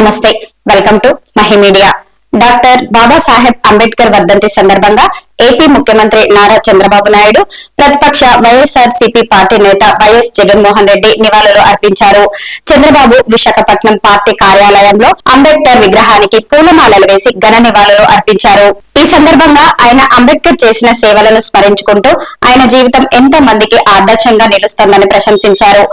నమస్తే, welcome to Mahi media. Doctor Babasaheb Ambedkar వర్ధంతి సందర్భంగా ఏపీ ముఖ్యమంత్రి నారా చంద్రబాబు నాయుడు, ప్రతిపక్ష వైఎస్ఆర్సీపీ పార్టీ నేత వైఎస్ జగన్మోహన్ రెడ్డి నివాళులు అర్పించారు. చంద్రబాబు విశాఖపట్నం పార్టీ కార్యాలయంలో అంబేద్కర్ విగ్రహానికి పూలమాలలు వేసి ఘన నివాళులు అర్పించారు. ఈ సందర్భంగా ఆయన అంబేద్కర్ చేసిన సేవలను స్మరించుకుంటూ ఆయన జీవితం ఎంతో మందికి ఆదర్శంగా నిలుస్తోందని ప్రశంసించారు.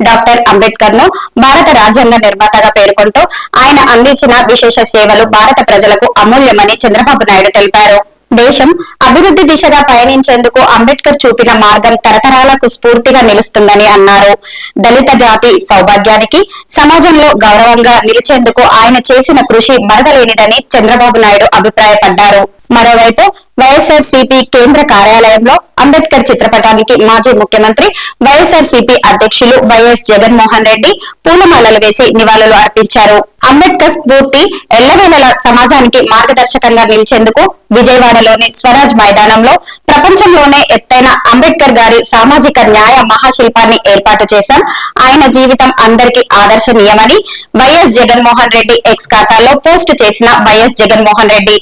డాక్టర్ అంబేద్కర్ ను భారత రాజ్యాంగ నిర్మాతగా పేర్కొంటూ ఆయన అందించిన విశేష సేవలు భారత ప్రజలకు అమూల్యమని చంద్రబాబు నాయుడు తెలిపారు. దేశం అభివృద్ధి దిశగా పయనించేందుకు అంబేద్కర్ చూపిన మార్గం తరతరాలకు స్ఫూర్తిగా నిలుస్తుందని అన్నారు. దళిత జాతి సౌభాగ్యానికి, సమాజంలో గౌరవంగా నిలిచేందుకు ఆయన చేసిన కృషి మరవలేనిదని చంద్రబాబు నాయుడు అభిప్రాయపడ్డారు. మరోవైపు వైఎస్ఆర్సీపీ కేంద్ర కార్యాలయంలో అంబేద్కర్ చిత్రపటానికి మాజీ ముఖ్యమంత్రి, వైఎస్ఆర్సీపీ అధ్యక్షులు వైఎస్ జగన్మోహన్ రెడ్డి పూలమాలలు వేసి నివాళులు అర్పించారు. అంబేద్కర్ స్ఫూర్తి ఎల్లవేళలా సమాజానికి మార్గదర్శకంగా నిలిచేందుకు విజయవాడలోని స్వరాజ్ మైదానంలో ప్రపంచంలోనే ఎత్తైన అంబేద్కర్ గారి సామాజిక న్యాయ మహాశిల్పాన్ని ఏర్పాటు చేశాం. ఆయన జీవితం అందరికీ ఆదర్శనీయమని వైఎస్ జగన్మోహన్ రెడ్డి ఎక్స్ ఖాతాలో పోస్టు చేసిన వైఎస్ జగన్మోహన్ రెడ్డి